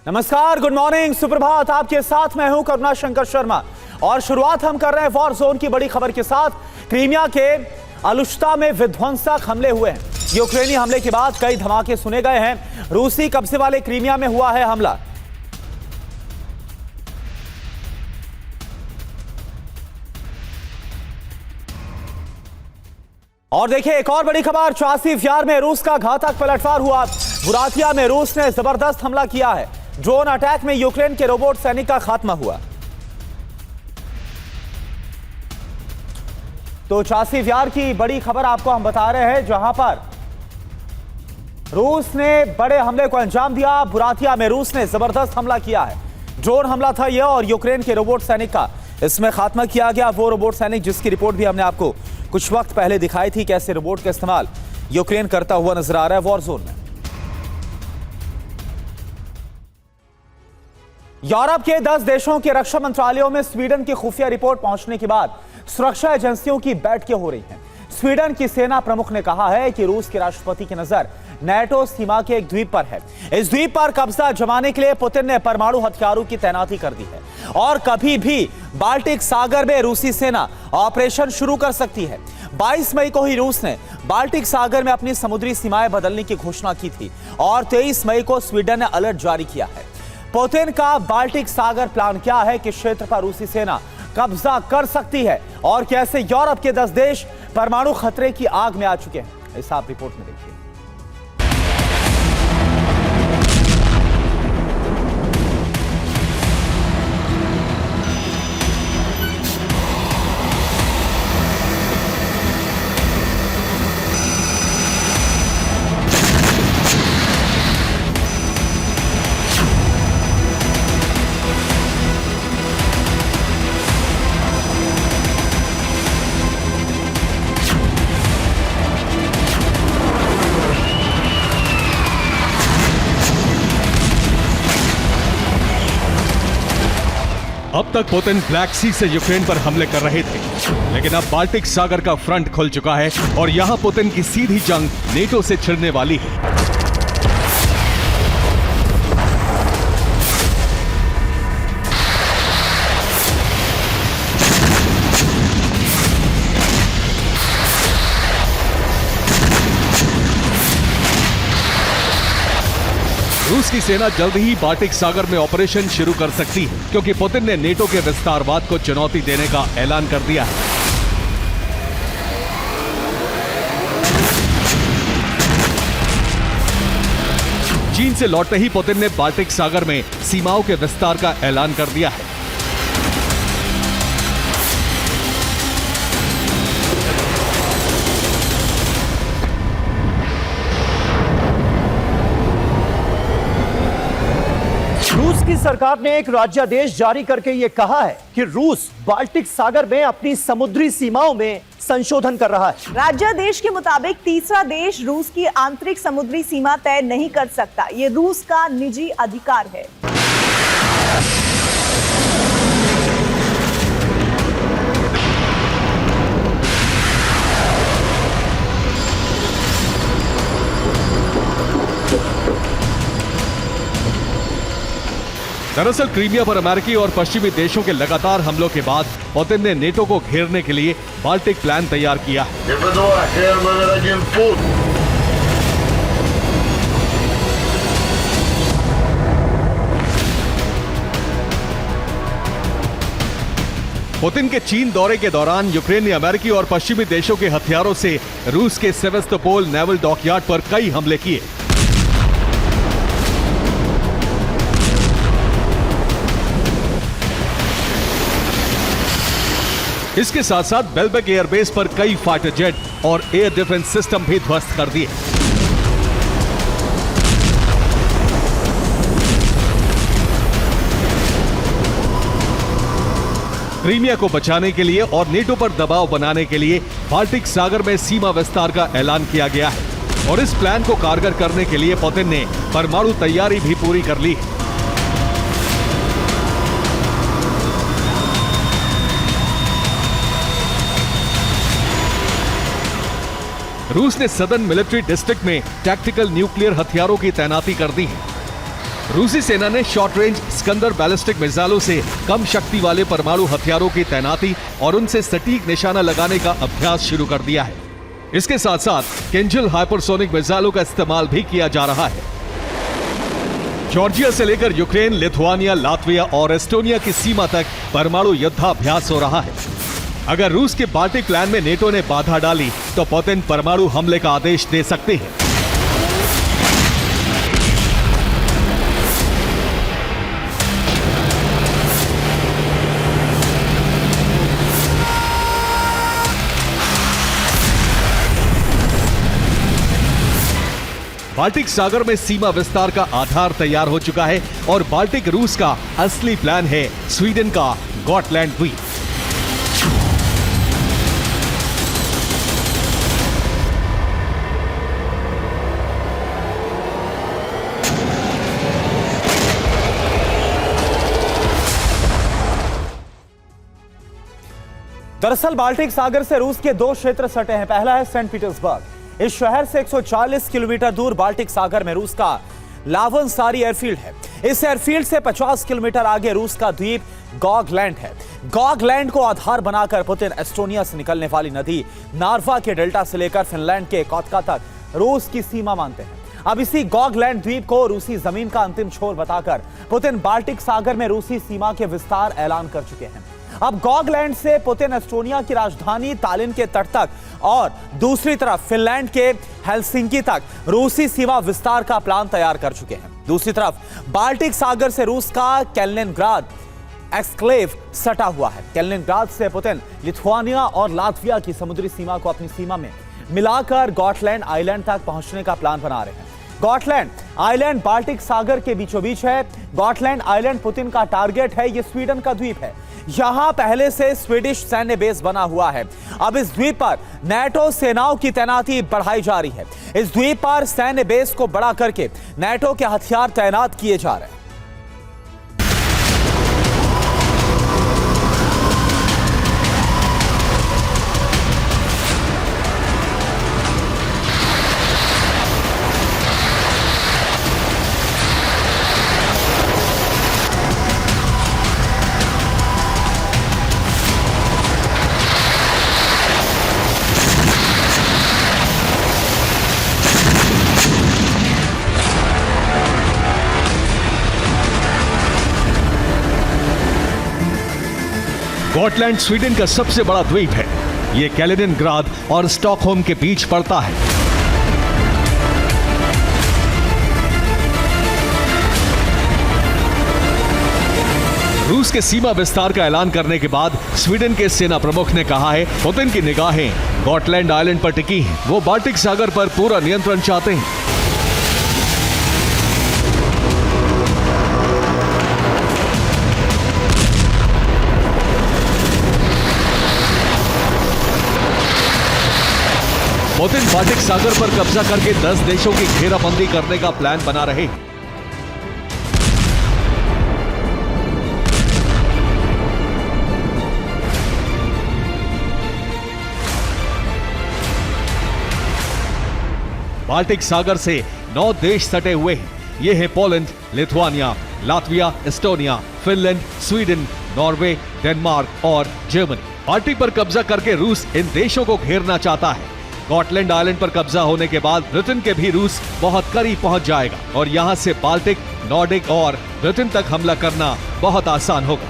नमस्कार, good morning, सुप्रभात। आपके साथ मैं हूं करुणा शंकर शर्मा और शुरुआत हम कर रहे हैं वॉर जोन की बड़ी खबर के साथ। क्रीमिया के अलुश्ता में विध्वंसक हमले हुए हैं। यूक्रेनी हमले के बाद कई धमाके सुने गए हैं। रूसी कब्जे वाले क्रीमिया में हुआ है हमला। और देखिए एक और बड़ी खबर, चासिफ यार में रूस का घातक पलटवार हुआ। बुरातिया में रूस ने जबरदस्त हमला किया है। ड्रोन अटैक में यूक्रेन के रोबोट सैनिक का खात्मा हुआ। तो चासिफ यार की बड़ी खबर आपको हम बता रहे हैं, जहां पर रूस ने बड़े हमले को अंजाम दिया। बुरातिया में रूस ने जबरदस्त हमला किया है। ड्रोन हमला था यह और यूक्रेन के रोबोट सैनिक का इसमें खात्मा किया गया। वो रोबोट सैनिक जिसकी रिपोर्ट भी हमने आपको कुछ वक्त पहले दिखाई थी, कैसे रोबोट का इस्तेमाल यूक्रेन करता हुआ नजर आ रहा है वॉर जोन में। यूरोप के 10 देशों के रक्षा मंत्रालयों में स्वीडन की खुफिया रिपोर्ट पहुंचने के बाद सुरक्षा एजेंसियों की बैठकें हो रही हैं। स्वीडन की सेना प्रमुख ने कहा है कि रूस के राष्ट्रपति की नजर नेटो सीमा के एक द्वीप पर है। इस द्वीप पर कब्जा जमाने के लिए पुतिन ने परमाणु हथियारों की तैनाती कर दी है और कभी भी बाल्टिक सागर में रूसी सेना ऑपरेशन शुरू कर सकती है। 22 मई को ही रूस ने बाल्टिक सागर में अपनी समुद्री सीमाएं बदलने की घोषणा की थी और 23 मई को स्वीडन ने अलर्ट जारी किया है। पुतिन का बाल्टिक सागर प्लान क्या है, किस क्षेत्र पर रूसी सेना कब्जा कर सकती है और कैसे यूरोप के 10 देश परमाणु खतरे की आग में आ चुके हैं, इस आप रिपोर्ट में देखिए। अब तक पुतिन ब्लैक सी से यूक्रेन पर हमले कर रहे थे, लेकिन अब बाल्टिक सागर का फ्रंट खुल चुका है और यहां पुतिन की सीधी जंग नेटो से छिड़ने वाली है। रूस की सेना जल्द ही बाल्टिक सागर में ऑपरेशन शुरू कर सकती है, क्योंकि पुतिन ने नेटो के विस्तारवाद को चुनौती देने का ऐलान कर दिया है। चीन से लौटते ही पुतिन ने बाल्टिक सागर में सीमाओं के विस्तार का ऐलान कर दिया है। रूस की सरकार ने एक राज्यादेश जारी करके यह कहा है कि रूस बाल्टिक सागर में अपनी समुद्री सीमाओं में संशोधन कर रहा है। राज्यादेश के मुताबिक तीसरा देश रूस की आंतरिक समुद्री सीमा तय नहीं कर सकता। ये रूस का निजी अधिकार है। दरअसल क्रीमिया पर अमेरिकी और पश्चिमी देशों के लगातार हमलों के बाद पुतिन ने नेटो को घेरने के लिए बाल्टिक प्लान तैयार किया है। पुतिन के चीन दौरे के दौरान यूक्रेन ने अमेरिकी और पश्चिमी देशों के हथियारों से रूस के सेवेस्तोपोल नेवल डॉकयार्ड पर कई हमले किए। इसके साथ साथ बेल्बेक एयरबेस पर कई फाइटर जेट और एयर डिफेंस सिस्टम भी ध्वस्त कर दिए। क्रीमिया को बचाने के लिए और नेटो पर दबाव बनाने के लिए बाल्टिक सागर में सीमा विस्तार का ऐलान किया गया है और इस प्लान को कारगर करने के लिए पुतिन ने परमाणु तैयारी भी पूरी कर ली है। रूस ने सदर्न मिलिट्री डिस्ट्रिक्ट में टैक्टिकल न्यूक्लियर हथियारों की तैनाती कर दी है। रूसी सेना ने शॉर्ट रेंज स्कंदर बैलिस्टिक मिसाइलों से कम शक्ति वाले परमाणु हथियारों की तैनाती और उनसे सटीक निशाना लगाने का अभ्यास शुरू कर दिया है। इसके साथ साथ किंजल हाइपरसोनिक मिसाइलों का इस्तेमाल भी किया जा रहा है। जॉर्जिया से लेकर यूक्रेन, लिथुआनिया, लातविया और एस्टोनिया की सीमा तक परमाणु युद्धाभ्यास हो रहा है। अगर रूस के बाल्टिक प्लान में नेटो ने बाधा डाली तो पुतिन परमाणु हमले का आदेश दे सकते हैं। बाल्टिक सागर में सीमा विस्तार का आधार तैयार हो चुका है और बाल्टिक रूस का असली प्लान है स्वीडन का गॉटलैंड द्वीप। दरअसल बाल्टिक सागर से रूस के दो क्षेत्र सटे हैं। पहला है सेंट पीटर्सबर्ग। इस शहर से 140 किलोमीटर दूर बाल्टिक सागर में रूस का लावनसारी एयरफील्ड है। इस एयरफील्ड से 50 किलोमीटर आगे रूस का द्वीप गॉगलैंड है। गॉगलैंड को आधार बनाकर पुतिन एस्टोनिया से निकलने वाली नदी नार्वा के डेल्टा से लेकर फिनलैंड के कोतका तक रूस की सीमा मानते हैं। अब इसी गॉगलैंड द्वीप को रूसी जमीन का अंतिम छोर बताकर पुतिन बाल्टिक सागर में रूसी सीमा के विस्तार ऐलान कर चुके हैं। अब गॉगलैंड से पुतिन एस्टोनिया की राजधानी तालिन के तट तक और दूसरी तरफ फिनलैंड के हेलसिंकी तक रूसी सीमा विस्तार का प्लान तैयार कर चुके हैं। दूसरी तरफ बाल्टिक सागर से रूस का कैलिनिनग्राड एक्सक्लेव सटा हुआ है। कैलिनिनग्राड से पुतिन लिथुआनिया और लातविया की समुद्री सीमा को अपनी सीमा में मिलाकर गॉटलैंड आइलैंड तक पहुंचने का प्लान बना रहे हैं। गॉटलैंड आइलैंड बाल्टिक सागर के बीचों बीच है। गॉटलैंड आइलैंड पुतिन का टारगेट है। यह स्वीडन का द्वीप है। यहां पहले से स्वीडिश सैन्य बेस बना हुआ है। अब इस द्वीप पर नेटो सेनाओं की तैनाती बढ़ाई जा रही है। इस द्वीप पर सैन्य बेस को बड़ा करके नेटो के हथियार तैनात किए जा रहे हैं। गॉटलैंड स्वीडन का सबसे बड़ा द्वीप है। यह कैलिनिनग्राड और स्टॉकहोम के बीच पड़ता है। रूस के सीमा विस्तार का ऐलान करने के बाद स्वीडन के सेना प्रमुख ने कहा है पुतिन की निगाहें गॉटलैंड आइलैंड पर टिकी हैं। वो बाल्टिक सागर पर पूरा नियंत्रण चाहते हैं। पुतिन बाल्टिक सागर पर कब्जा करके 10 देशों की घेराबंदी करने का प्लान बना रहे हैं। बाल्टिक सागर से 9 देश सटे हुए हैं। ये हैं Poland, Lithuania, Latvia, Estonia, Finland, Sweden, Norway, Denmark और जर्मनी। बाल्टिक पर कब्जा करके रूस इन देशों को घेरना चाहता है। गॉटलैंड आइलैंड पर कब्जा होने के बाद ब्रिटेन के भी रूस बहुत करीब पहुंच जाएगा और यहां से बाल्टिक, नॉर्डिक और ब्रिटेन तक हमला करना बहुत आसान होगा।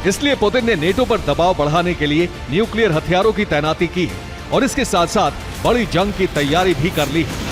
इसलिए पुतिन ने नेटो पर दबाव बढ़ाने के लिए न्यूक्लियर हथियारों की तैनाती की है और इसके साथ साथ बड़ी जंग की तैयारी भी कर ली है।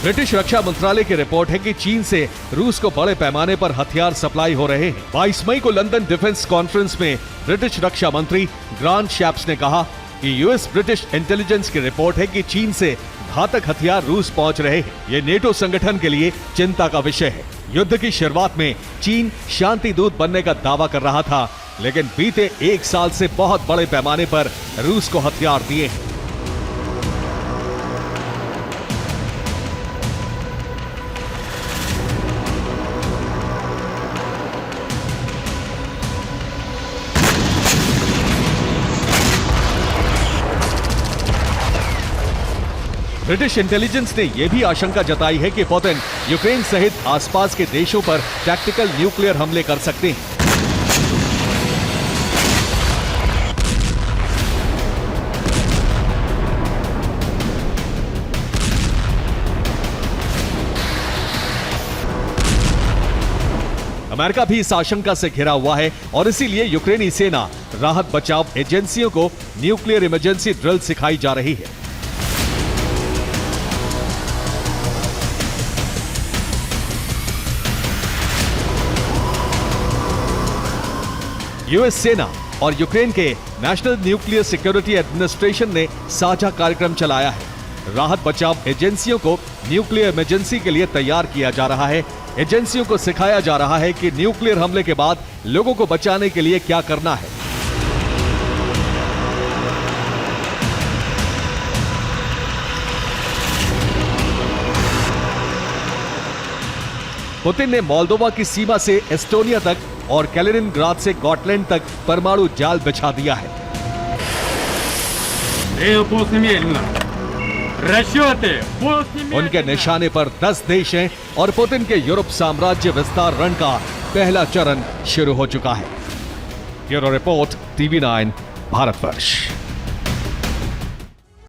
ब्रिटिश रक्षा मंत्रालय की रिपोर्ट है कि चीन से रूस को बड़े पैमाने पर हथियार सप्लाई हो रहे हैं। 22 मई को लंदन डिफेंस कॉन्फ्रेंस में ब्रिटिश रक्षा मंत्री ग्रांट शैप्स ने कहा कि यूएस ब्रिटिश इंटेलिजेंस की रिपोर्ट है कि चीन से घातक हथियार रूस पहुंच रहे हैं। ये नेटो संगठन के लिए चिंता का विषय है। युद्ध की शुरुआत में चीन शांति दूत बनने का दावा कर रहा था, लेकिन बीते 1 साल से बहुत बड़े पैमाने पर रूस को हथियार दिए हैं। ब्रिटिश इंटेलिजेंस ने यह भी आशंका जताई है कि पुतिन यूक्रेन सहित आसपास के देशों पर टैक्टिकल न्यूक्लियर हमले कर सकते हैं। अमेरिका भी इस आशंका से घिरा हुआ है और इसीलिए यूक्रेनी सेना राहत बचाव एजेंसियों को न्यूक्लियर इमरजेंसी ड्रिल सिखाई जा रही है। यूएस सेना और यूक्रेन के नेशनल न्यूक्लियर सिक्योरिटी एडमिनिस्ट्रेशन ने साझा कार्यक्रम चलाया है। राहत बचाव एजेंसियों को न्यूक्लियर इमरजेंसी के लिए तैयार किया जा रहा है। एजेंसियों को सिखाया जा रहा है कि न्यूक्लियर हमले के बाद लोगों को बचाने के लिए क्या करना है। पुतिन ने मोल्दोवा की सीमा से एस्टोनिया तक और कैलिनिनग्राद से गॉटलैंड तक परमाणु जाल बिछा दिया है। उनके निशाने पर 10 देश हैं और पुतिन के यूरोप साम्राज्य विस्तार रण का पहला चरण शुरू हो चुका है। Bureau report, TV9, Bharatvarsh.